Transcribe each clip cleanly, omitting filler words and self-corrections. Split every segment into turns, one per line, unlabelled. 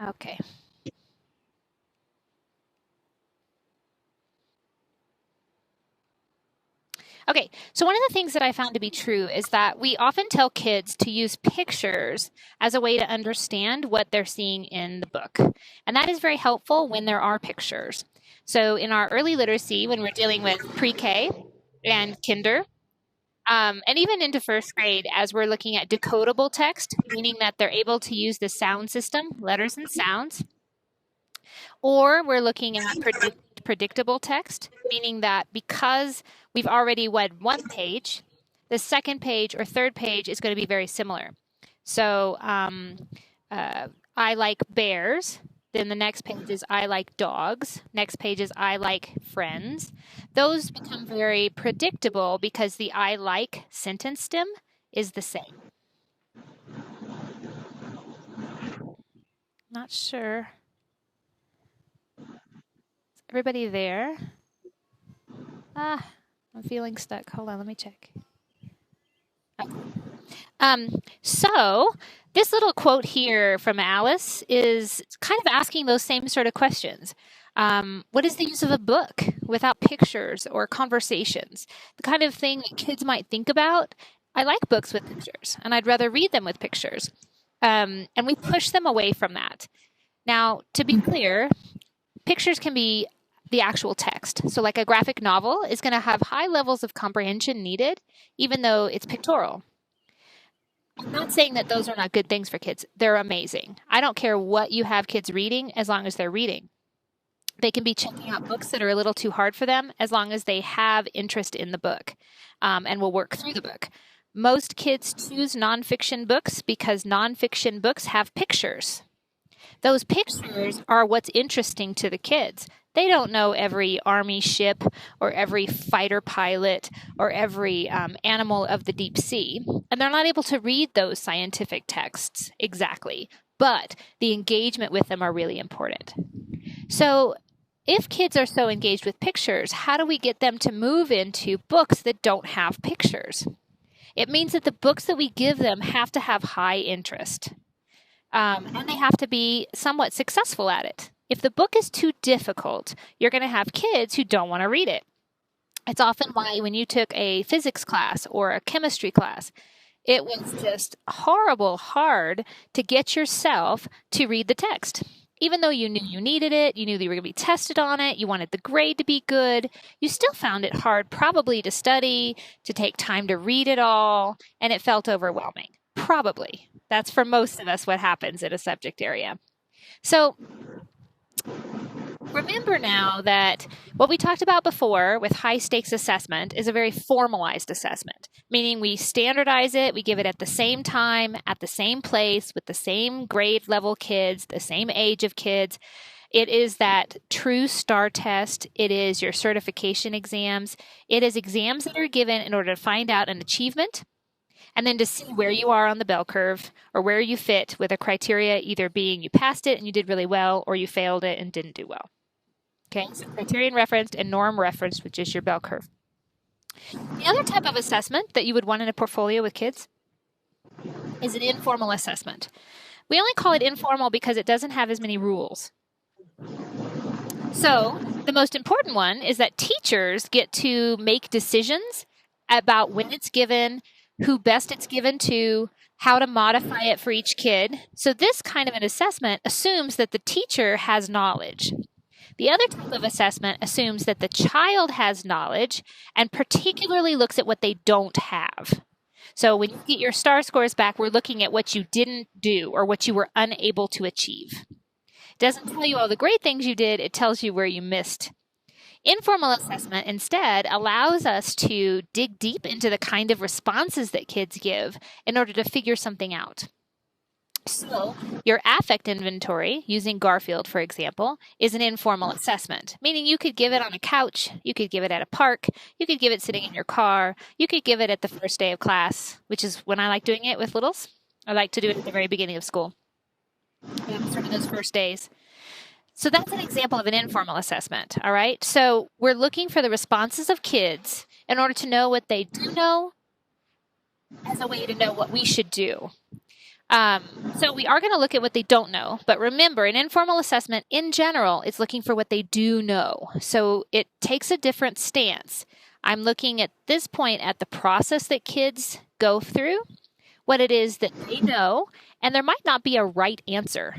Okay. Okay, so one of the things that I found to be true is that we often tell kids to use pictures as a way to understand what they're seeing in the book. And that is very helpful when there are pictures. So in our early literacy, when we're dealing with pre-K and kinder, and even into first grade, as we're looking at decodable text, meaning that they're able to use the sound system, letters and sounds, or we're looking at predictable text, meaning that because we've already read one page, the second page or third page is going to be very similar. So I like bears. Then the next page is I like dogs. Next page is I like friends. Those become very predictable because the I like sentence stem is the same. Not sure. Is everybody there? I'm feeling stuck. Hold on, let me check. So this little quote here from Alice is kind of asking those same sort of questions. What is the use of a book without pictures or conversations? The kind of thing that kids might think about. I like books with pictures, and I'd rather read them with pictures. And we push them away from that. Now, to be clear, pictures can be the actual text. So like a graphic novel is going to have high levels of comprehension needed, even though it's pictorial. I'm not saying that those are not good things for kids. They're amazing. I don't care what you have kids reading as long as they're reading. They can be checking out books that are a little too hard for them as long as they have interest in the book and will work through the book. Most kids choose nonfiction books because nonfiction books have pictures. Those pictures are what's interesting to the kids. They don't know every army ship or every fighter pilot or every animal of the deep sea. And they're not able to read those scientific texts exactly. But the engagement with them are really important. So if kids are so engaged with pictures, how do we get them to move into books that don't have pictures? It means that the books that we give them have to have high interest. And they have to be somewhat successful at it. If the book is too difficult, you're going to have kids who don't want to read it. It's often why when you took a physics class or a chemistry class, it was just hard to get yourself to read the text. Even though you knew you needed it, you knew you were going to be tested on it, you wanted the grade to be good, you still found it hard probably to study, to take time to read it all, and it felt overwhelming. Probably. That's for most of us what happens in a subject area. So remember now that what we talked about before with high stakes assessment is a very formalized assessment, meaning we standardize it, we give it at the same time, at the same place, with the same grade level kids, the same age of kids. It is that true STAR test. It is your certification exams. It is exams that are given in order to find out an achievement and then to see where you are on the bell curve or where you fit with a criteria either being you passed it and you did really well or you failed it and didn't do well. Okay, so criterion referenced and norm referenced, which is your bell curve. The other type of assessment that you would want in a portfolio with kids is an informal assessment. We only call it informal because it doesn't have as many rules. So the most important one is that teachers get to make decisions about when it's given, who best it's given to, how to modify it for each kid. So this kind of an assessment assumes that the teacher has knowledge. The other type of assessment assumes that the child has knowledge and particularly looks at what they don't have. So when you get your STAR scores back, we're looking at what you didn't do or what you were unable to achieve. It doesn't tell you all the great things you did, it tells you where you missed. Informal assessment instead allows us to dig deep into the kind of responses that kids give in order to figure something out. So your affect inventory, using Garfield, for example, is an informal assessment, meaning you could give it on a couch, you could give it at a park, you could give it sitting in your car, you could give it at the first day of class, which is when I like doing it with littles. I like to do it at the very beginning of school, sort of those first days. So that's an example of an informal assessment, all right? So we're looking for the responses of kids in order to know what they do know as a way to know what we should do. So we are going to look at what they don't know, but remember, an informal assessment in general is looking for what they do know. So it takes a different stance. I'm looking at this point at the process that kids go through, what it is that they know, and there might not be a right answer.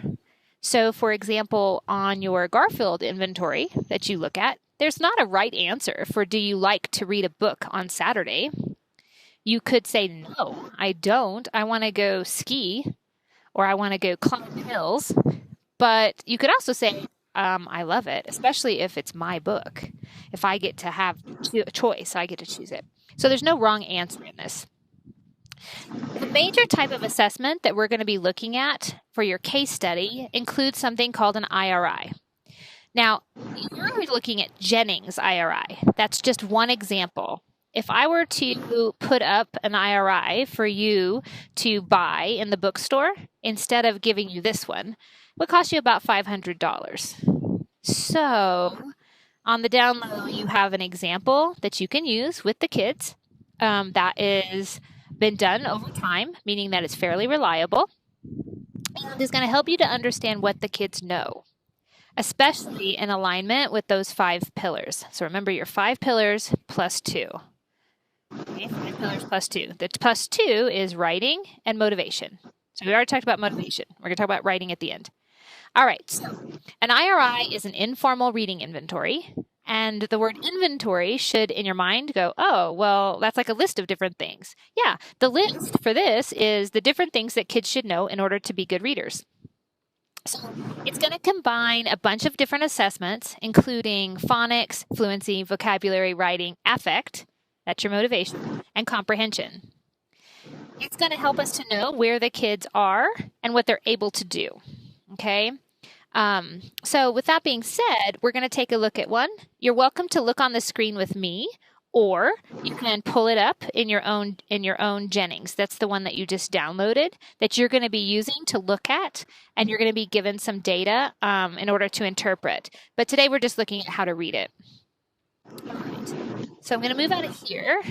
So for example, on your Garfield inventory that you look at, there's not a right answer for do you like to read a book on Saturday? You could say, no, I don't. I want to go ski or I want to go climb hills. But you could also say, I love it, especially if it's my book. If I get to have a choice, I get to choose it. So there's no wrong answer in this. The major type of assessment that we're going to be looking at for your case study includes something called an IRI. Now, you're looking at Jennings IRI. That's just one example. If I were to put up an IRI for you to buy in the bookstore, instead of giving you this one, it would cost you about $500. So on the down low, you have an example that you can use with the kids that is been done over time, meaning that it's fairly reliable, and is going to help you to understand what the kids know, especially in alignment with those 5 pillars. So remember your 5 pillars plus 2. Okay, 5 pillars plus 2. The plus 2 is writing and motivation. So we already talked about motivation. We're going to talk about writing at the end. All right, so an IRI is an informal reading inventory. And the word inventory should, in your mind, go, oh, well, that's like a list of different things. Yeah, the list for this is the different things that kids should know in order to be good readers. So it's going to combine a bunch of different assessments, including phonics, fluency, vocabulary, writing, affect, that's your motivation, and comprehension. It's going to help us to know where the kids are and what they're able to do, okay? So with that being said, we're going to take a look at one. You're welcome to look on the screen with me, or you can pull it up in your own Jennings. That's the one that you just downloaded that you're going to be using to look at, and you're going to be given some data in order to interpret. But today we're just looking at how to read it. All right. So I'm going to move out of here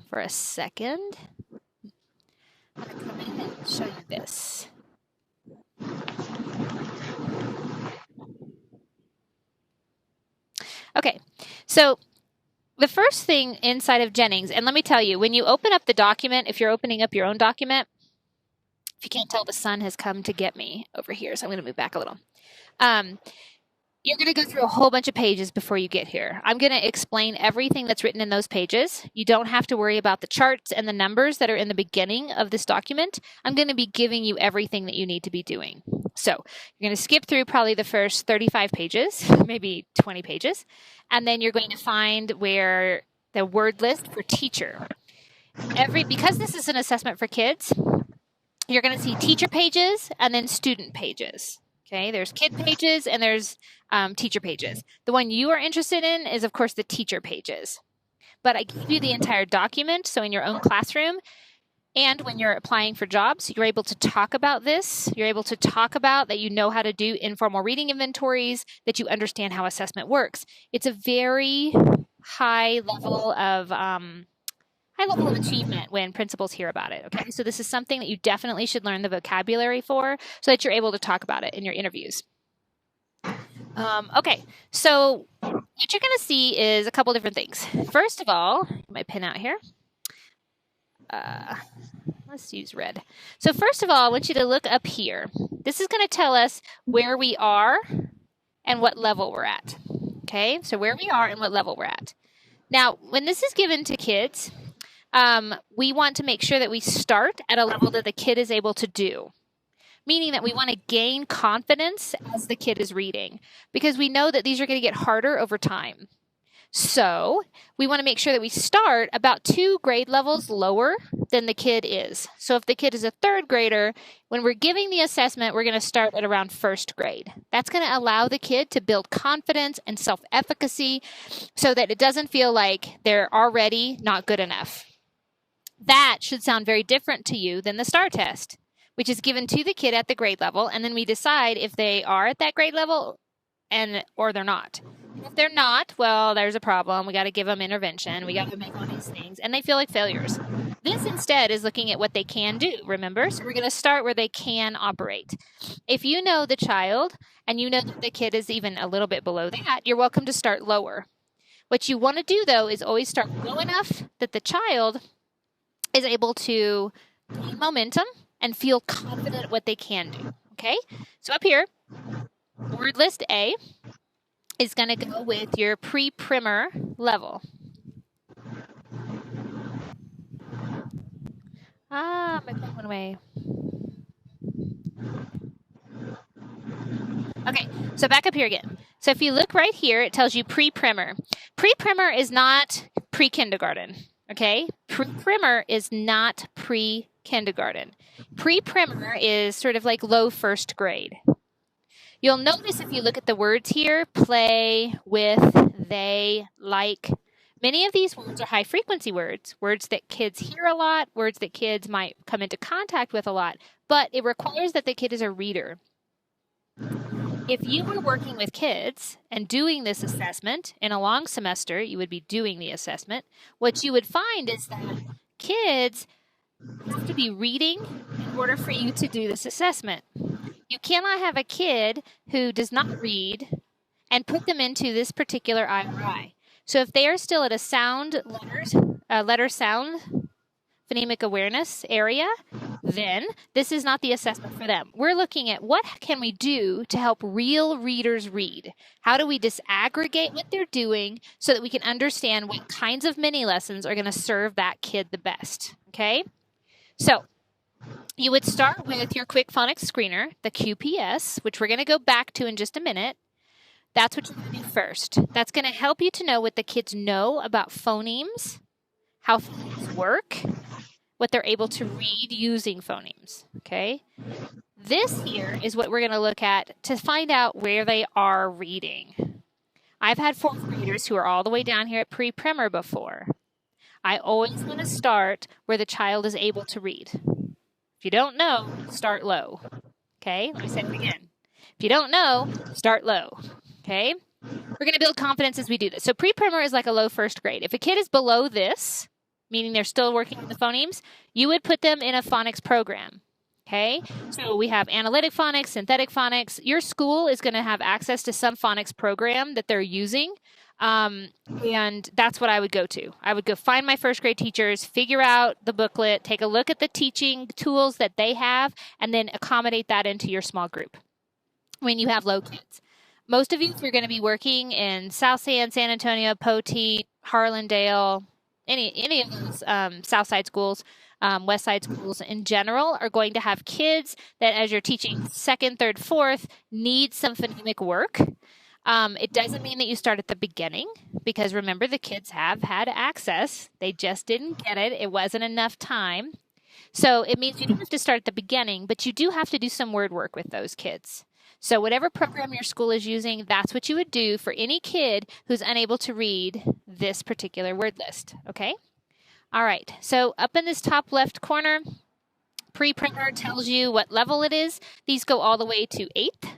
for a second. I'm going to come in and show you this. Okay, so the first thing inside of Jennings, and let me tell you, when you open up the document, if you're opening up your own document, if you can't tell, the sun has come to get me over here, so I'm going to move back a little. You're going to go through a whole bunch of pages before you get here. I'm going to explain everything that's written in those pages. You don't have to worry about the charts and the numbers that are in the beginning of this document. I'm going to be giving you everything that you need to be doing. So you're going to skip through probably the first 35 pages, maybe 20 pages, and then you're going to find where the word list for teacher. Because this is an assessment for kids, you're going to see teacher pages and then student pages. Okay, there's kid pages and there's teacher pages. The one you are interested in is, of course, the teacher pages. But I gave you the entire document, so in your own classroom, and when you're applying for jobs, you're able to talk about this. You're able to talk about that you know how to do informal reading inventories, that you understand how assessment works. It's a very high level of achievement when principals hear about it, okay? So this is something that you definitely should learn the vocabulary for so that you're able to talk about it in your interviews. Okay, so what you're going to see is a couple different things. First of all, get my pen out here. Let's use red. So first of all, I want you to look up here. This is going to tell us where we are and what level we're at, okay? So where we are and what level we're at. Now, when this is given to kids, we want to make sure that we start at a level that the kid is able to do, meaning that we want to gain confidence as the kid is reading, because we know that these are going to get harder over time. So we want to make sure that we start about 2 grade levels lower than the kid is. So if the kid is a 3rd grader, when we're giving the assessment, we're going to start at around 1st grade. That's going to allow the kid to build confidence and self-efficacy so that it doesn't feel like they're already not good enough. That should sound very different to you than the STAR test, which is given to the kid at the grade level, and then we decide if they are at that grade level or they're not. If they're not, well, there's a problem. We got to give them intervention. We got to make all these things, and they feel like failures. This instead is looking at what they can do, remember? So we're going to start where they can operate. If you know the child and you know that the kid is even a little bit below that, you're welcome to start lower. What you want to do, though, is always start low enough that the child is able to gain momentum and feel confident what they can do, okay? So up here, word list A is going to go with your pre-primer level. My pen went away. Okay, so back up here again. So if you look right here, it tells you pre-primer. Pre-primer is not pre-kindergarten, okay? Pre-primer is not pre-kindergarten. Pre-primer is sort of like low first grade. You'll notice if you look at the words here, play, with, they, like. Many of these words are high frequency words, words that kids hear a lot, words that kids might come into contact with a lot, but it requires that the kid is a reader. If you were working with kids and doing this assessment in a long semester, you would be doing the assessment. What you would find is that kids have to be reading in order for you to do this assessment. You cannot have a kid who does not read and put them into this particular IRI. So if they are still at a letter sound phonemic awareness area, then this is not the assessment for them. We're looking at what can we do to help real readers read? How do we disaggregate what they're doing so that we can understand what kinds of mini lessons are going to serve that kid the best, okay? So you would start with your quick phonics screener, the QPS, which we're going to go back to in just a minute. That's what you're going to do first. That's going to help you to know what the kids know about phonemes, how phonemes work, what they're able to read using phonemes, okay? This here is what we're going to look at to find out where they are reading. I've had fourth graders who are all the way down here at pre-primer before. I always want to start where the child is able to read. If you don't know, start low, okay? Let me say it again. If you don't know, start low, okay? We're going to build confidence as we do this. So pre-primer is like a low first grade. If a kid is below this, meaning they're still working with the phonemes, you would put them in a phonics program, okay? So we have analytic phonics, synthetic phonics. Your school is going to have access to some phonics program that they're using, and that's what I would go to. I would go find my first grade teachers, figure out the booklet, take a look at the teaching tools that they have, and then accommodate that into your small group when you have low kids. Most of you, if you're going to be working in South San Antonio, Poteet, Harlandale, any of those South Side schools, West Side schools in general are going to have kids that as you're teaching second, third, fourth need some phonemic work. It doesn't mean that you start at the beginning because remember the kids have had access. They just didn't get it. It wasn't enough time. So it means you don't have to start at the beginning, but you do have to do some word work with those kids. So whatever program your school is using, that's what you would do for any kid who's unable to read this particular word list, okay? All right, so up in this top left corner, pre-primer tells you what level it is. These go all the way to 8th.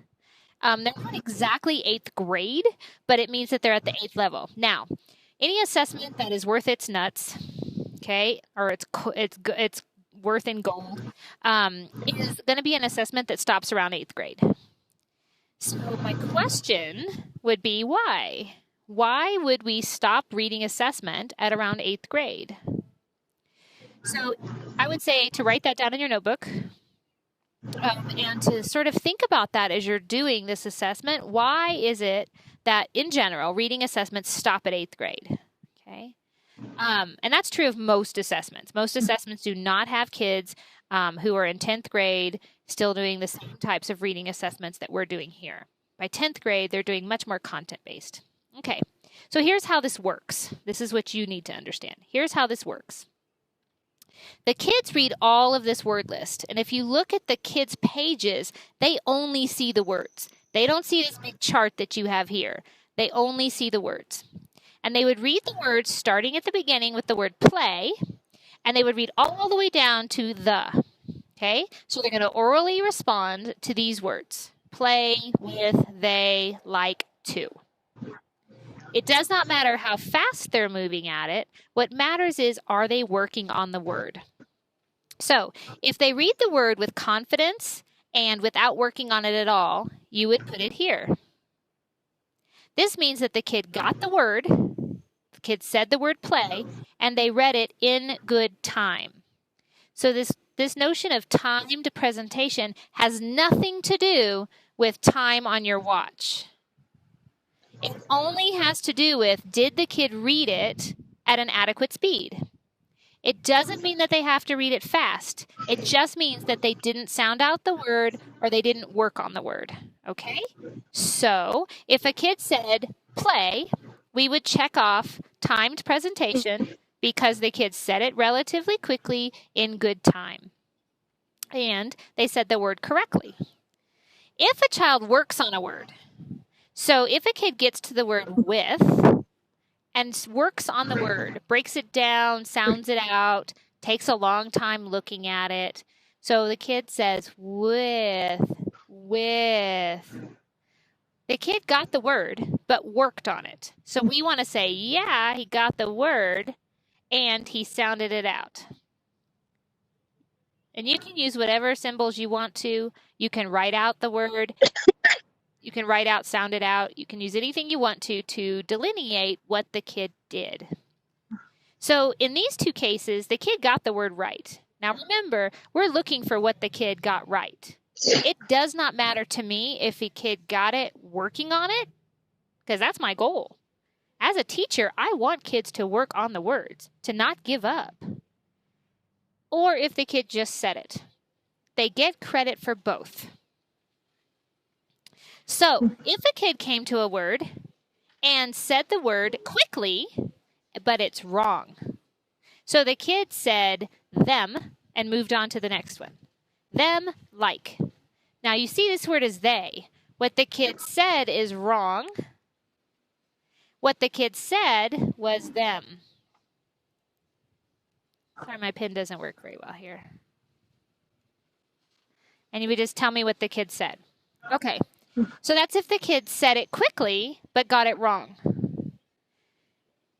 They're not exactly 8th grade, but it means that they're at the 8th level. Now, any assessment that is worth its nuts, okay, or it's worth in gold, is going to be an assessment that stops around 8th grade. So my question would be why? Why would we stop reading assessment at around 8th grade? So I would say to write that down in your notebook and to sort of think about that as you're doing this assessment. Why is it that in general reading assessments stop at 8th grade? Okay. And that's true of most assessments. Most assessments do not have kids who are in 10th grade still doing the same types of reading assessments that we're doing here. By 10th grade, they're doing much more content-based. Okay, so here's how this works. This is what you need to understand. Here's how this works. The kids read all of this word list, and if you look at the kids' pages, they only see the words. They don't see this big chart that you have here. They only see the words. And they would read the words starting at the beginning with the word play, and they would read all the way down to the. Okay, so they're going to orally respond to these words. Play, with, they, like, to. It does not matter how fast they're moving at it. What matters is, are they working on the word? So if they read the word with confidence and without working on it at all, you would put it here. This means that the kid got the word, the kid said the word play, and they read it in good time. So this notion of timed presentation has nothing to do with time on your watch. It only has to do with, did the kid read it at an adequate speed? It doesn't mean that they have to read it fast. It just means that they didn't sound out the word or they didn't work on the word. Okay? So if a kid said play, we would check off timed presentation because the kid said it relatively quickly in good time. And they said the word correctly. If a child works on a word, so if a kid gets to the word with and works on the word, breaks it down, sounds it out, takes a long time looking at it. So the kid says with. The kid got the word, but worked on it. So we want to say, yeah, he got the word, and he sounded it out. And you can use whatever symbols you want to. You can write out the word. You can write out, sound it out. You can use anything you want to delineate what the kid did. So in these two cases, the kid got the word right. Now remember, we're looking for what the kid got right. It does not matter to me if a kid got it working on it, because that's my goal. As a teacher, I want kids to work on the words, to not give up. Or if the kid just said it. They get credit for both. So if a kid came to a word and said the word quickly, but it's wrong. So the kid said them and moved on to the next one. Them, like. Now you see this word is they. What the kid said is wrong. What the kid said was them. Sorry, my pen doesn't work very well here. And you would just tell me what the kid said. Okay. So that's if the kid said it quickly, but got it wrong.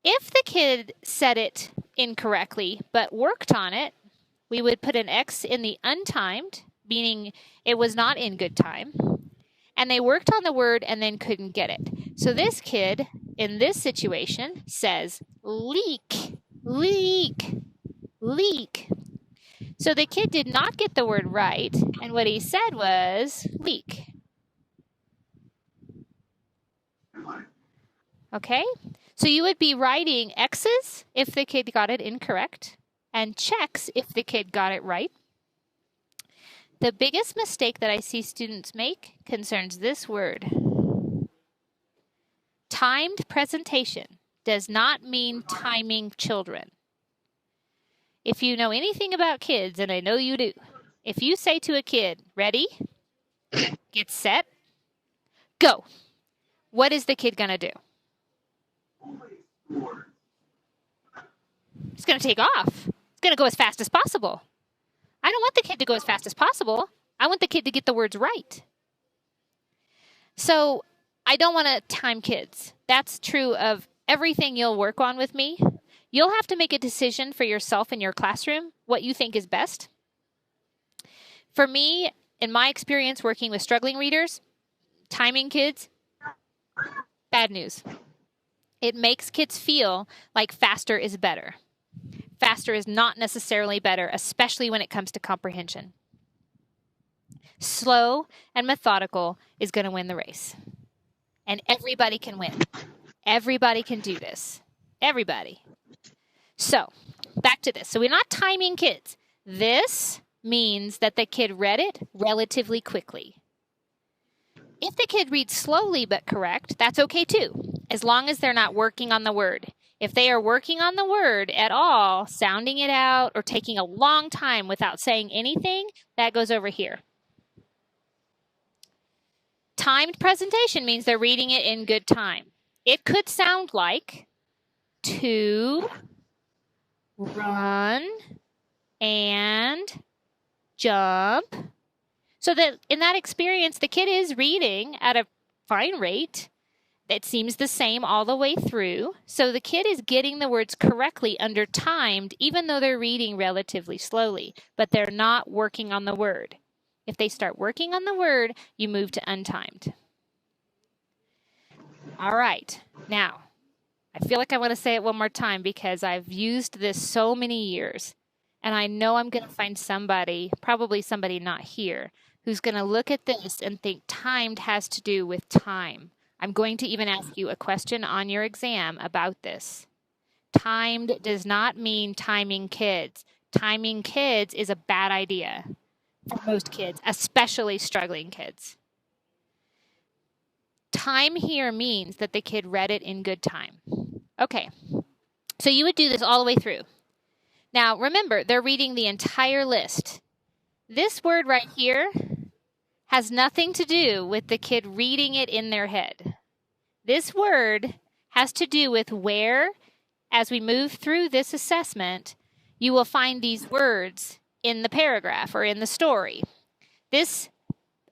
If the kid said it incorrectly, but worked on it, we would put an X in the untimed, meaning it was not in good time. And they worked on the word and then couldn't get it. So this kid, in this situation, says leak, leak, leak. So the kid did not get the word right, and what he said was leak. Okay? So you would be writing X's if the kid got it incorrect, and checks if the kid got it right. The biggest mistake that I see students make concerns this word. Timed presentation does not mean timing children. If you know anything about kids, and I know you do, if you say to a kid, ready, get set, go, what is the kid going to do? It's going to take off. It's going to go as fast as possible. I don't want the kid to go as fast as possible. I want the kid to get the words right. So I don't want to time kids. That's true of everything you'll work on with me. You'll have to make a decision for yourself in your classroom, what you think is best. For me, in my experience working with struggling readers, timing kids, bad news. It makes kids feel like faster is better. Faster is not necessarily better, especially when it comes to comprehension. Slow and methodical is going to win the race. And everybody can win. Everybody can do this. Everybody. So, back to this. So we're not timing kids. This means that the kid read it relatively quickly. If the kid reads slowly but correct, that's okay too, as long as they're not working on the word. If they are working on the word at all, sounding it out, or taking a long time without saying anything, that goes over here. Timed presentation means they're reading it in good time. It could sound like to run and jump. So that in that experience, the kid is reading at a fine rate, It seems the same all the way through. So the kid is getting the words correctly under timed, even though they're reading relatively slowly, but they're not working on the word. If they start working on the word, you move to untimed. All right. Now, I feel like I want to say it one more time because I've used this so many years, and I know I'm going to find somebody, probably somebody not here, who's going to look at this and think timed has to do with time. I'm going to even ask you a question on your exam about this. Timed does not mean timing kids. Timing kids is a bad idea for most kids, especially struggling kids. Time here means that the kid read it in good time. Okay, so you would do this all the way through. Now, remember, they're reading the entire list. This word right here has nothing to do with the kid reading it in their head. This word has to do with where, as we move through this assessment, you will find these words in the paragraph or in the story. This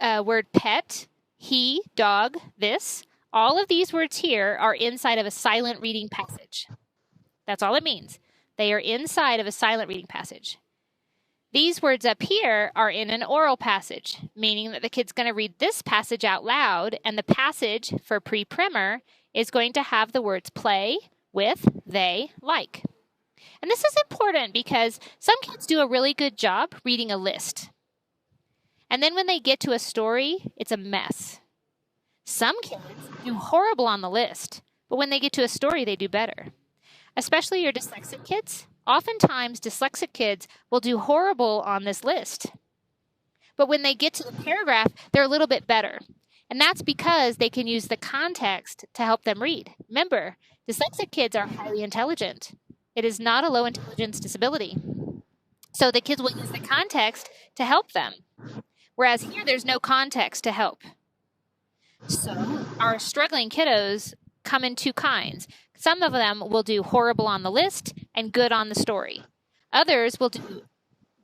word pet, he, dog, this, all of these words here are inside of a silent reading passage. That's all it means. They are inside of a silent reading passage. These words up here are in an oral passage, meaning that the kid's going to read this passage out loud, and the passage for pre-primer is going to have the words play, with, they, like. And this is important because some kids do a really good job reading a list. And then when they get to a story, it's a mess. Some kids do horrible on the list, but when they get to a story, they do better. Especially your dyslexic kids. Oftentimes, dyslexic kids will do horrible on this list. But when they get to the paragraph, they're a little bit better. And that's because they can use the context to help them read. Remember, dyslexic kids are highly intelligent. It is not a low intelligence disability. So the kids will use the context to help them. Whereas here, there's no context to help. So our struggling kiddos come in two kinds. Some of them will do horrible on the list and good on the story. Others will do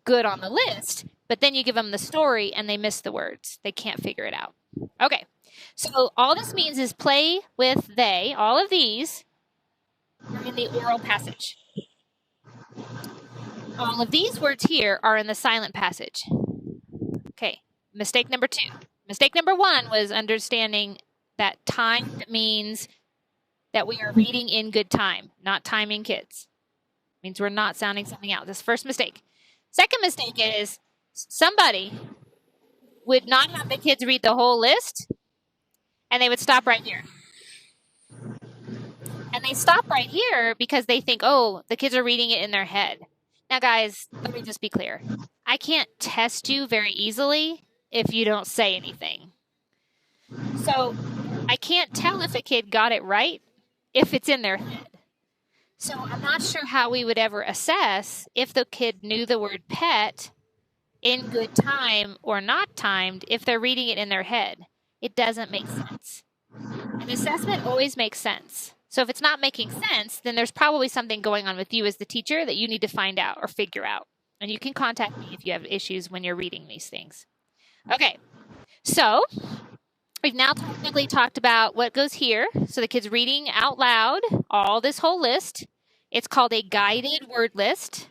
good on the list, but then you give them the story and they miss the words. They can't figure it out. Okay, so all this means is play with they. All of these are in the oral passage. All of these words here are in the silent passage. Okay, mistake number 2. Mistake number 1 was understanding that time means that we are reading in good time, not timing kids. It means we're not sounding something out. This is the first mistake. Second mistake is somebody would not have the kids read the whole list, and they would stop right here. And they stop right here because they think, oh, the kids are reading it in their head. Now, guys, let me just be clear. I can't test you very easily if you don't say anything. So I can't tell if a kid got it right if it's in their head. So I'm not sure how we would ever assess if the kid knew the word pet in good time or not timed if they're reading it in their head. It doesn't make sense. An assessment always makes sense. So if it's not making sense, then there's probably something going on with you as the teacher that you need to find out or figure out. And you can contact me if you have issues when you're reading these things. Okay, so we've now technically talked about what goes here. So the kid's reading out loud all this whole list. It's called a guided word list.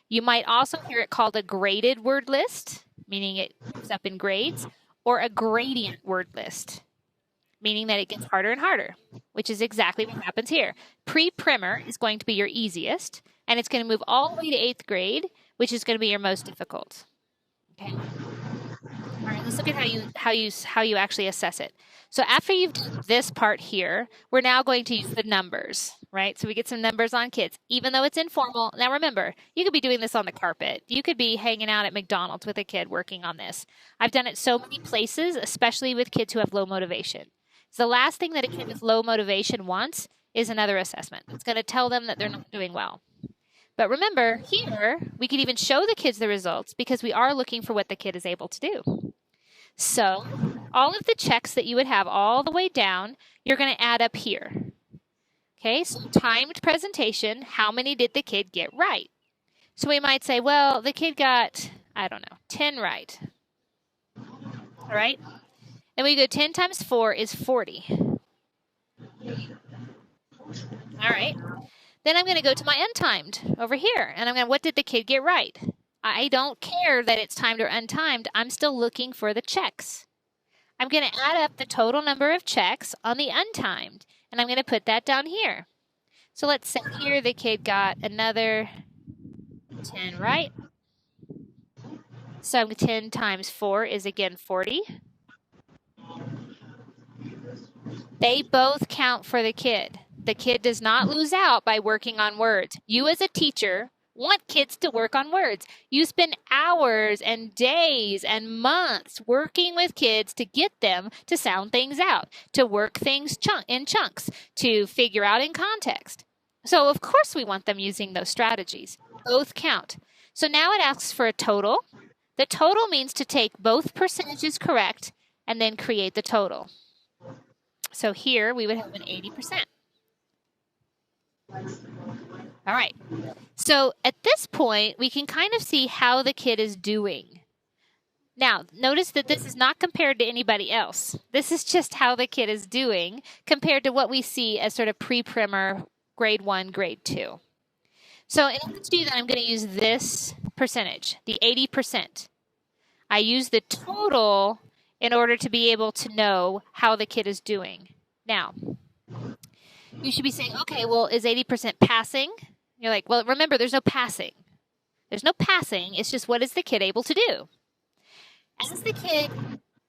You might also hear it called a graded word list, meaning it moves up in grades, or a gradient word list, meaning that it gets harder and harder, which is exactly what happens here. Pre-primer is going to be your easiest, and it's going to move all the way to 8th grade, which is going to be your most difficult. Okay. All right, let's look at how you actually assess it. So after you've done this part here, we're now going to use the numbers, right? So we get some numbers on kids, even though it's informal. Now remember, you could be doing this on the carpet. You could be hanging out at McDonald's with a kid working on this. I've done it so many places, especially with kids who have low motivation. So the last thing that a kid with low motivation wants is another assessment. It's going to tell them that they're not doing well. But remember, here, we can even show the kids the results because we are looking for what the kid is able to do. So all of the checks that you would have all the way down, you're going to add up here. Okay, so timed presentation, how many did the kid get right? So we might say, well, the kid got, 10 right. All right? Then we go 10 times 4 is 40. All right. Then I'm going to go to my untimed over here, and I'm going to, what did the kid get right? I don't care that it's timed or untimed. I'm still looking for the checks. I'm going to add up the total number of checks on the untimed, and I'm going to put that down here. So let's say here the kid got another 10 right. So 10 times 4 is again 40. They both count for the kid. The kid does not lose out by working on words. You as a teacher want kids to work on words. You spend hours and days and months working with kids to get them to sound things out, to work things in chunks, to figure out in context. So of course we want them using those strategies. Both count. So now it asks for a total. The total means to take both percentages correct and then create the total. So here we would have an 80%. All right. So at this point, we can kind of see how the kid is doing. Now, notice that this is not compared to anybody else. This is just how the kid is doing compared to what we see as sort of pre-primer grade 1, grade 2. So in order to do that, I'm going to use this percentage, the 80%. I use the total in order to be able to know how the kid is doing. Now, you should be saying, okay, well, is 80% passing? You're like, well, remember, there's no passing. There's no passing. It's just what is the kid able to do? As the kid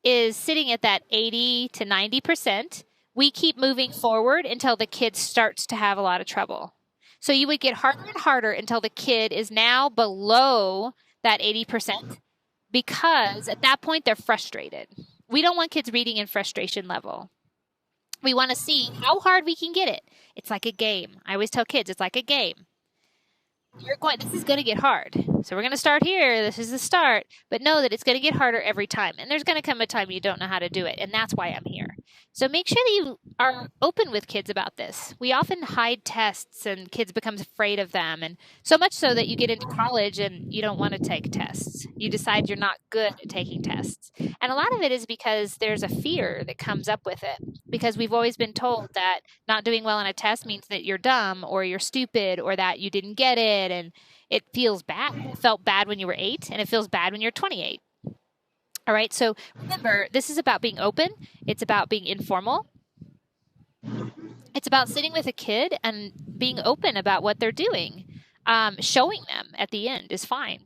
is sitting at that 80 to 90%, we keep moving forward until the kid starts to have a lot of trouble. So you would get harder and harder until the kid is now below that 80%, because at that point they're frustrated. We don't want kids reading in frustration level. We want to see how hard we can get it. It's like a game. I always tell kids it's like a game. This is going to get hard. So we're going to start here. This is the start. But know that it's going to get harder every time. And there's going to come a time you don't know how to do it. And that's why I'm here. So make sure that you are open with kids about this. We often hide tests and kids become afraid of them. And so much so that you get into college and you don't want to take tests. You decide you're not good at taking tests. And a lot of it is because there's a fear that comes up with it. Because we've always been told that not doing well on a test means that you're dumb or you're stupid or that you didn't get it. And it feels bad. It felt bad when you were 8, and it feels bad when you're 28. All right, so remember, this is about being open. It's about being informal. It's about sitting with a kid and being open about what they're doing. Showing them at the end is fine.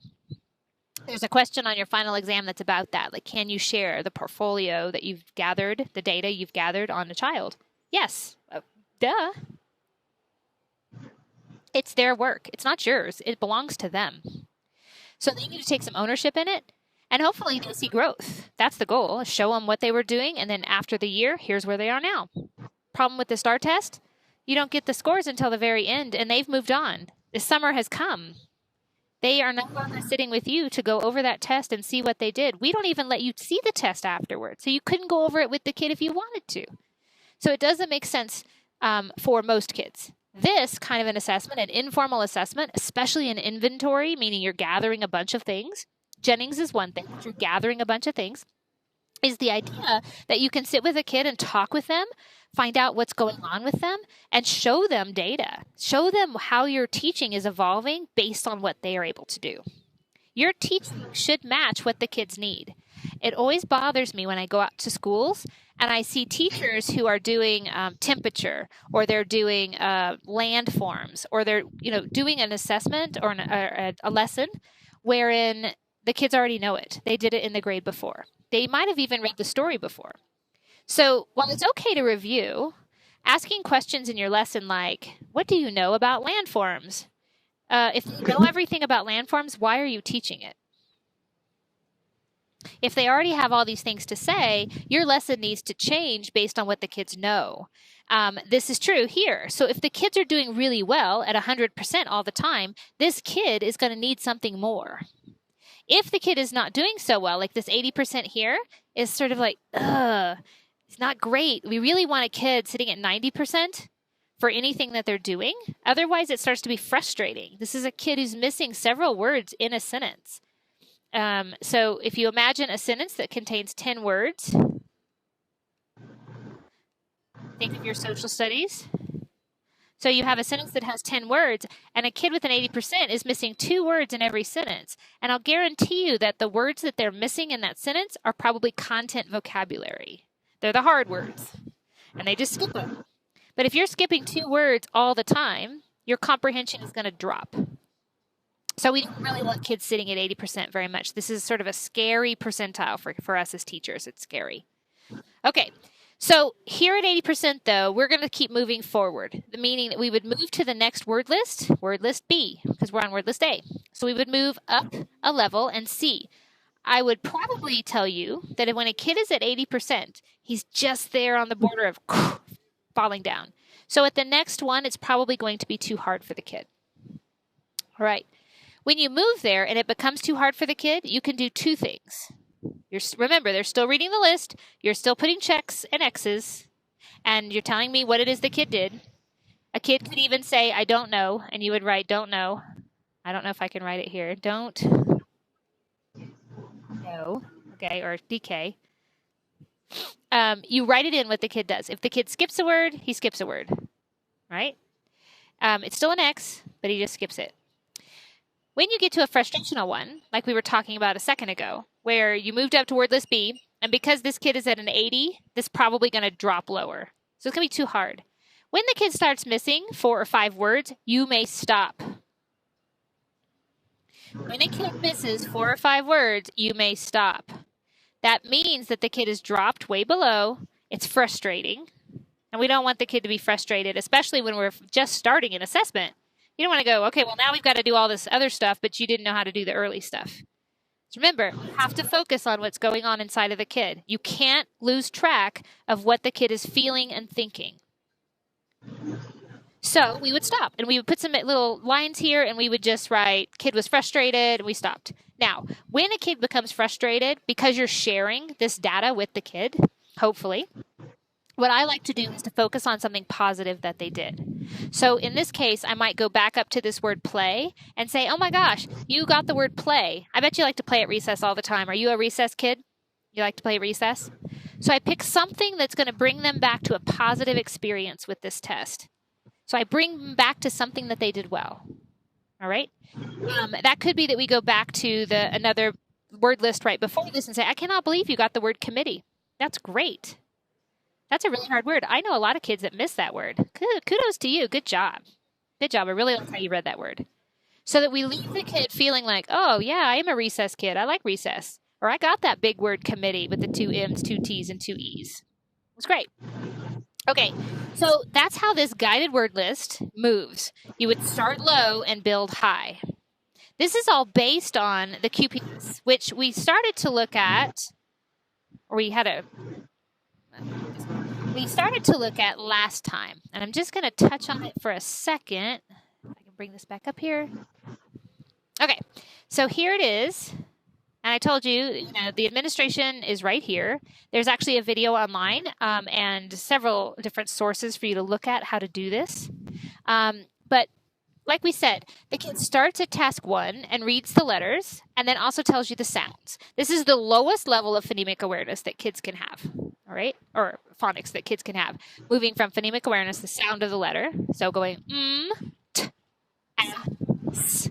There's a question on your final exam that's about that. Like, can you share the portfolio that you've gathered, the data you've gathered on a child? Yes. Duh. It's their work. It's not yours. It belongs to them. So they need to take some ownership in it, and hopefully they see growth. That's the goal. Show them what they were doing, and then after the year, here's where they are now. Problem with the STAR test? You don't get the scores until the very end, and they've moved on. The summer has come. They are no longer sitting with you to go over that test and see what they did. We don't even let you see the test afterwards, so you couldn't go over it with the kid if you wanted to. So it doesn't make sense for most kids. This kind of an assessment, an informal assessment, especially an inventory, meaning you're gathering a bunch of things. Jennings is one thing, but you're gathering a bunch of things, is the idea that you can sit with a kid and talk with them, find out what's going on with them, and show them data. Show them how your teaching is evolving based on what they are able to do. Your teaching should match what the kids need. It always bothers me when I go out to schools and I see teachers who are doing temperature, or they're doing landforms, or they're doing an assessment or a lesson wherein the kids already know it. They did it in the grade before. They might have even read the story before. So while it's okay to review, asking questions in your lesson like, what do you know about landforms? If you know everything about landforms, why are you teaching it? If they already have all these things to say, your lesson needs to change based on what the kids know. This is true here. So if the kids are doing really well at 100% all the time, this kid is going to need something more. If the kid is not doing so well, like this 80% here is sort of like, it's not great. We really want a kid sitting at 90% for anything that they're doing. Otherwise, it starts to be frustrating. This is a kid who's missing several words in a sentence. So if you imagine a sentence that contains 10 words, Think of your social studies. So you have a sentence that has 10 words, and a kid with an 80% is missing 2 words in every sentence. And I'll guarantee you that the words that they're missing in that sentence are probably content vocabulary. They're the hard words, and they just skip them. But if you're skipping 2 words all the time, your comprehension is going to drop. So we don't really want kids sitting at 80% very much. This is sort of a scary percentile for us as teachers. It's scary. Okay. So here at 80%, though, we're going to keep moving forward, meaning that we would move to the next word list B, because we're on word list A. So we would move up a level and C. I would probably tell you that when a kid is at 80%, he's just there on the border of falling down. So at the next one, it's probably going to be too hard for the kid. All right. When you move there and it becomes too hard for the kid, you can do 2 things. Remember, they're still reading the list. You're still putting checks and X's, and you're telling me what it is the kid did. A kid could even say, I don't know, and you would write, don't know. I don't know if I can write it here. Don't know, okay, or DK. You write it in what the kid does. If the kid skips a word, he skips a word, right? It's still an X, but he just skips it. When you get to a frustrational one, like we were talking about a second ago, where you moved up to word list B, and because this kid is at an 80, this is probably going to drop lower. So it's going to be too hard. When the kid starts missing 4 or 5 words, you may stop. When a kid misses 4 or 5 words, you may stop. That means that the kid is dropped way below. It's frustrating. And we don't want the kid to be frustrated, especially when we're just starting an assessment. You don't want to go, okay, well, now we've got to do all this other stuff, but you didn't know how to do the early stuff. So remember, you have to focus on what's going on inside of the kid. You can't lose track of what the kid is feeling and thinking. So we would stop, and we would put some little lines here, and we would just write, kid was frustrated, and we stopped. Now, when a kid becomes frustrated, because you're sharing this data with the kid, hopefully, what I like to do is to focus on something positive that they did. So in this case, I might go back up to this word play and say, oh my gosh, you got the word play. I bet you like to play at recess all the time. Are you a recess kid? You like to play at recess? So I pick something that's going to bring them back to a positive experience with this test. So I bring them back to something that they did well. All right? That could be that we go back to another word list right before this and say, I cannot believe you got the word committee. That's great. That's a really hard word. I know a lot of kids that miss that word. Kudos to you. Good job. Good job. I really like how you read that word. So that we leave the kid feeling like, oh, yeah, I am a recess kid. I like recess. Or I got that big word committee with the 2 M's, 2 T's, and 2 E's. It's great. Okay, so that's how this guided word list moves. You would start low and build high. This is all based on the QPS, which we started to look at, or we started to look at last time. And I'm just going to touch on it for a second. If I can bring this back up here. Okay, so here it is. And I told you, the administration is right here. There's actually a video online and several different sources for you to look at how to do this. But like we said, the kid starts at task 1 and reads the letters and then also tells you the sounds. This is the lowest level of phonemic awareness that kids can have, all right? Or phonics that kids can have. Moving from phonemic awareness, the sound of the letter. So going t, s,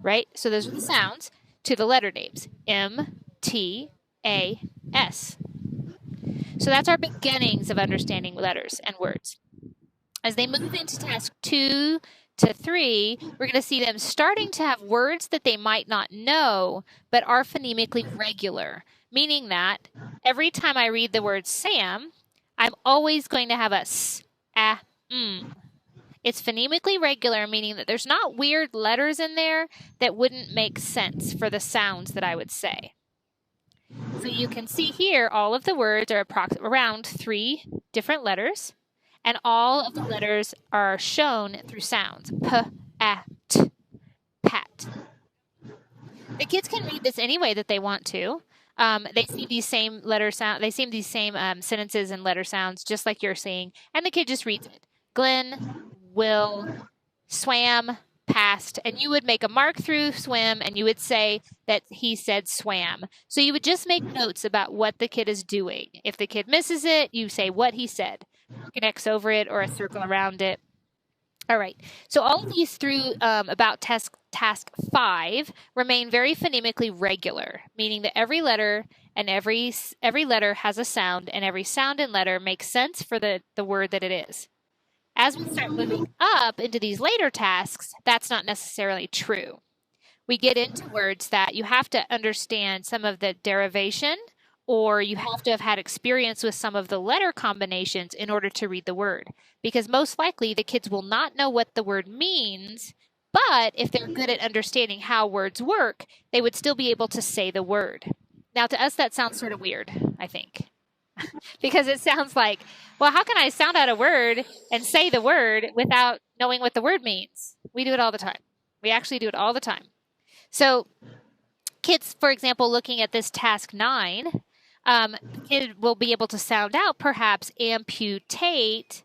right? So those are the sounds. To the letter names, M, T, A, S. So that's our beginnings of understanding letters and words. As they move into task 2 to 3, we're going to see them starting to have words that they might not know, but are phonemically regular, meaning that every time I read the word Sam, I'm always going to have a S, A, M. It's phonemically regular, meaning that there's not weird letters in there that wouldn't make sense for the sounds that I would say. So you can see here all of the words are around 3 different letters, and all of the letters are shown through sounds. P, A, T, pat. The kids can read this any way that they want to. They see these same letter sound. They see these same sentences and letter sounds, just like you're saying, and the kid just reads it. Glenn will, swam, passed, and you would make a mark through swim, and you would say that he said swam. So you would just make notes about what the kid is doing. If the kid misses it, you say what he said. an X over it or a circle around it. All right. So all of these through about task 5 remain very phonemically regular, meaning that every letter and every letter has a sound, and every sound and letter makes sense for the word that it is. As we start moving up into these later tasks, that's not necessarily true. We get into words that you have to understand some of the derivation, or you have to have had experience with some of the letter combinations in order to read the word. Because most likely the kids will not know what the word means, but if they're good at understanding how words work, they would still be able to say the word. Now, to us, that sounds sort of weird, I think. Because it sounds like, well, how can I sound out a word and say the word without knowing what the word means? We do it all the time. We actually do it all the time. So kids, for example, looking at this task 9, the kid will be able to sound out perhaps amputate,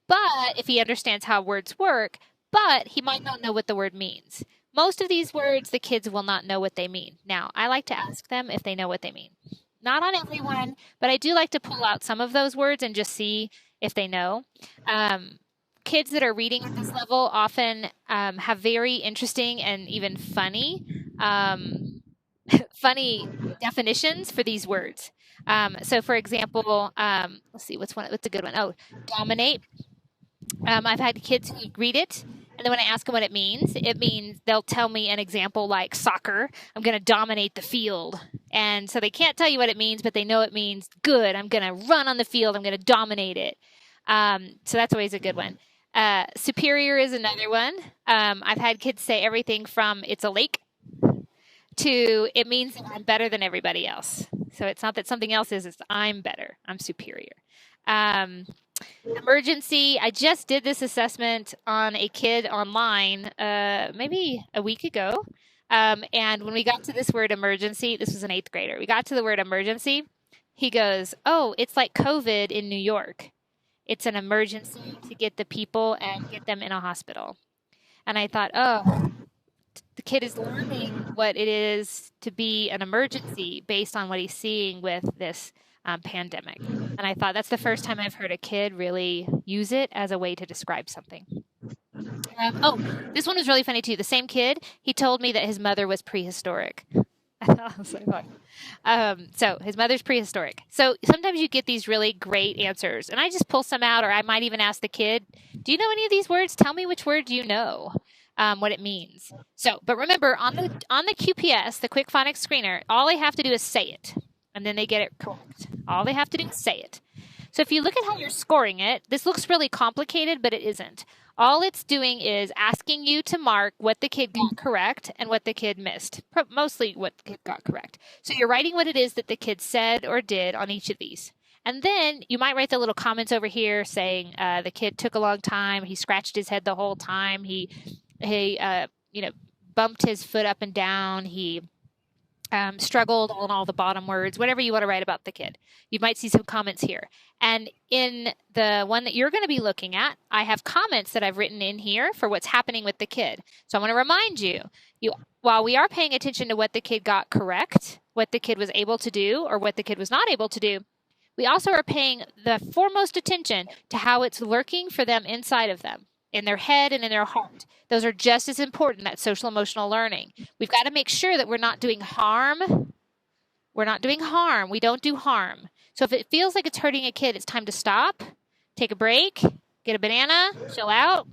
but if he understands how words work, but he might not know what the word means. Most of these words, the kids will not know what they mean. Now, I like to ask them if they know what they mean. Not on everyone, but I do like to pull out some of those words and just see if they know. Kids that are reading at this level often have very interesting and even funny definitions for these words. So, for example, let's see, what's a good one? Oh, dominate. I've had kids who read it, and then when I ask them what it means they'll tell me an example like soccer. I'm going to dominate the field. And so they can't tell you what it means, but they know it means good. I'm going to run on the field. I'm going to dominate it. So that's always a good one. Superior is another one. I've had kids say everything from it's a lake to it means that I'm better than everybody else. So it's not that something else is, it's I'm better. I'm superior. Emergency. I just did this assessment on a kid online maybe a week ago. And when we got to this word emergency, this was an 8th grader. We got to the word emergency. He goes, oh, it's like COVID in New York. It's an emergency to get the people and get them in a hospital. And I thought, oh, the kid is learning what it is to be an emergency based on what he's seeing with this pandemic. And I thought that's the first time I've heard a kid really use it as a way to describe something. This one was really funny too. The same kid, he told me that his mother was prehistoric. I thought it was so fun. So his mother's prehistoric. So sometimes you get these really great answers, and I just pull some out, or I might even ask the kid, do you know any of these words? Tell me which word you know, what it means. So, but remember, on the QPS, the Quick Phonics Screener, all they have to do is say it, and then they get it correct. All they have to do is say it. So if you look at how you're scoring it, this looks really complicated, but it isn't. All it's doing is asking you to mark what the kid got correct and what the kid missed, mostly what the kid got correct. So you're writing what it is that the kid said or did on each of these. And then you might write the little comments over here saying the kid took a long time, he scratched his head the whole time, he bumped his foot up and down, he struggled on all the bottom words, whatever you want to write about the kid. You might see some comments here. And in the one that you're going to be looking at, I have comments that I've written in here for what's happening with the kid. So I want to remind you, while we are paying attention to what the kid got correct, what the kid was able to do, or what the kid was not able to do, we also are paying the foremost attention to how it's working for them inside of them, in their head and in their heart. Those are just as important, that social emotional learning. We've got to make sure that we're not doing harm. We're not doing harm. We don't do harm. So if it feels like it's hurting a kid, it's time to stop, take a break, get a banana, chill out,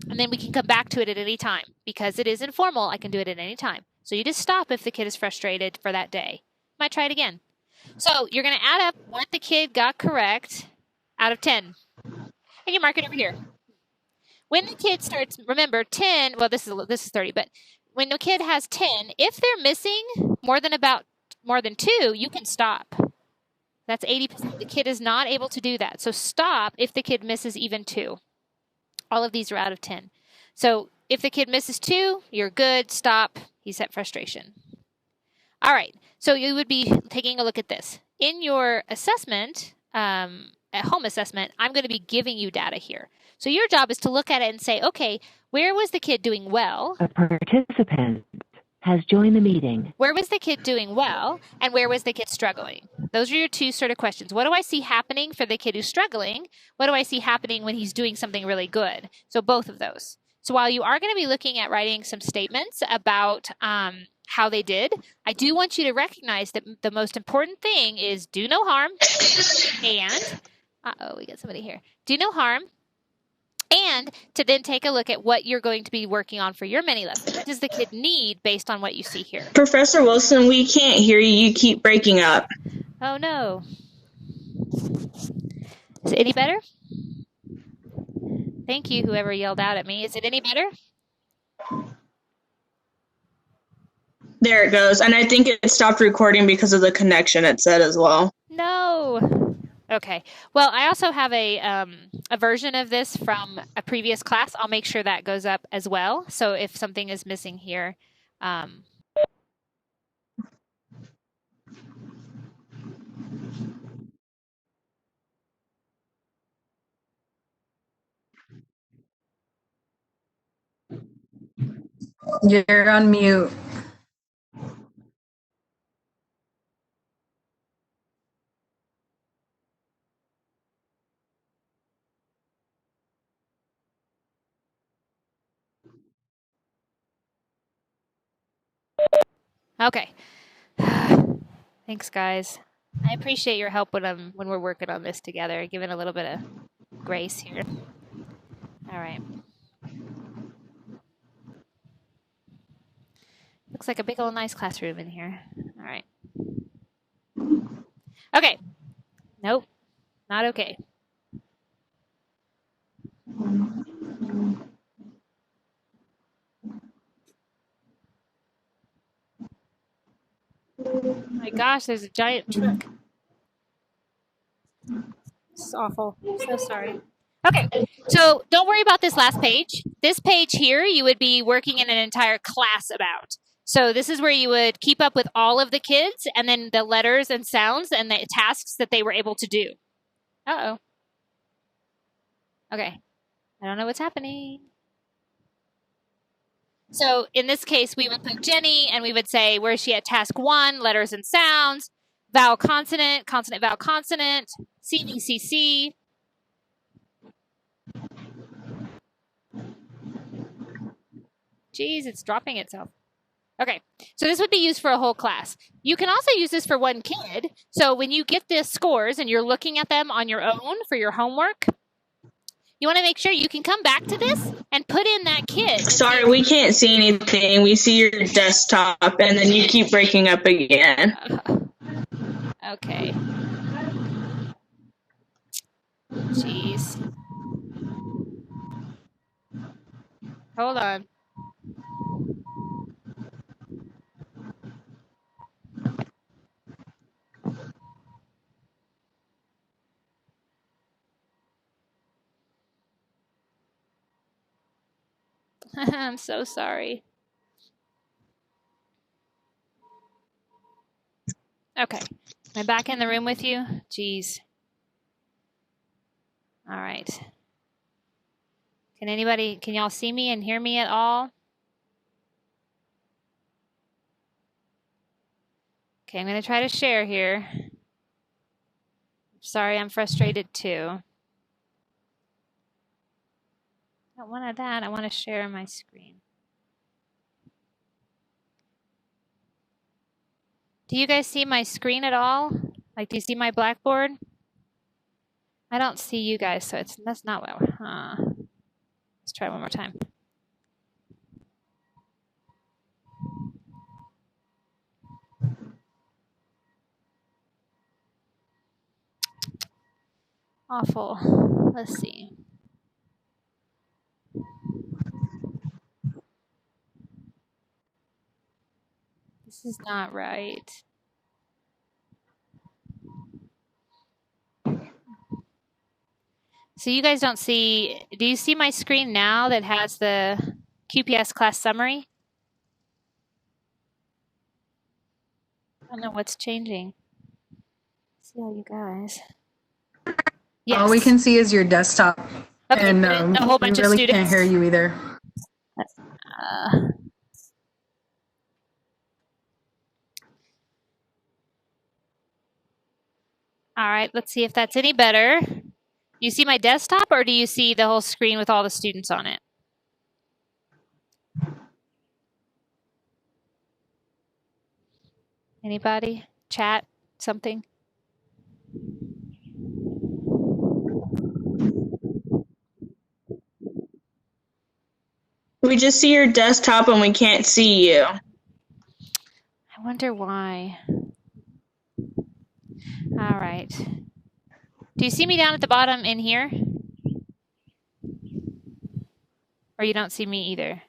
and then we can come back to it at any time. Because it is informal, I can do it at any time. So you just stop if the kid is frustrated for that day. Might try it again. So you're going to add up what the kid got correct out of 10. And you mark it over here. When the kid starts, remember 10, well, this is 30, but when the kid has 10, if they're missing more than 2, you can stop. That's 80%. The kid is not able to do that. So stop if the kid misses even 2. All of these are out of 10. So if the kid misses 2, you're good. Stop. He's at frustration. All right. So you would be taking a look at this. In your assessment, at home assessment, I'm going to be giving you data here. So your job is to look at it and say, okay, where was the kid doing well?
A participant has joined the meeting.
Where was the kid doing well, and where was the kid struggling? Those are your two sort of questions. What do I see happening for the kid who's struggling? What do I see happening when he's doing something really good? So both of those. So while you are going to be looking at writing some statements about how they did, I do want you to recognize that the most important thing is do no harm and, we got somebody here. Do no harm. And to then take a look at what you're going to be working on for your mini lesson. What does the kid need based on what you see here?
Professor Wilson, we can't hear you. You keep breaking up.
Oh, no. Is it any better? Thank you, whoever yelled out at me. Is it any better?
There it goes. And I think it stopped recording because of the connection, it said as well.
No. Okay. Well, I also have a version of this from a previous class. I'll make sure that goes up as well. So if something is missing here,
You're on mute.
okay. Thanks, guys. I appreciate your help when we're working on this together, giving a little bit of grace here. All right. Looks like a big old nice classroom in here. All right. Okay. Nope. Not okay. Oh my gosh, there's a giant truck. This is awful. I'm so sorry. Okay, so don't worry about this last page. This page here, you would be working in an entire class about. So this is where you would keep up with all of the kids and then the letters and sounds and the tasks that they were able to do. Uh-oh. Okay. I don't know what's happening. So in this case, we would put Jenny and we would say, where is she at task 1, letters and sounds, vowel consonant, consonant, vowel consonant, CVCC. Geez, it's dropping itself. Okay, so this would be used for a whole class. You can also use this for one kid. So when you get the scores and you're looking at them on your own for your homework, you want to make sure you can come back to this and put in that kid.
Sorry, we can't see anything. We see your desktop, and then you keep breaking up again.
Okay. Jeez. Hold on. I'm so sorry. Okay. Am I back in the room with you? Jeez. All right. Can y'all see me and hear me at all? Okay, I'm going to try to share here. Sorry, I'm frustrated too. I don't want that. I want to share my screen. Do you guys see my screen at all? Like, do you see my blackboard? I don't see you guys, so that's not what let's try one more time. Awful. Let's see. This is not right. So you guys don't see, do you see my screen now that has the QPS class summary? I don't know what's changing. See all you guys.
Yes. All we can see is your desktop.
Okay,
and
a whole bunch
we really
of students.
Can't hear you either.
All right, let's see if that's any better. You see my desktop, or do you see the whole screen with all the students on it? Anybody? Chat? Something?
We just see your desktop and we can't see you.
I wonder why. All right. Do you see me down at the bottom in here? Or you don't see me either?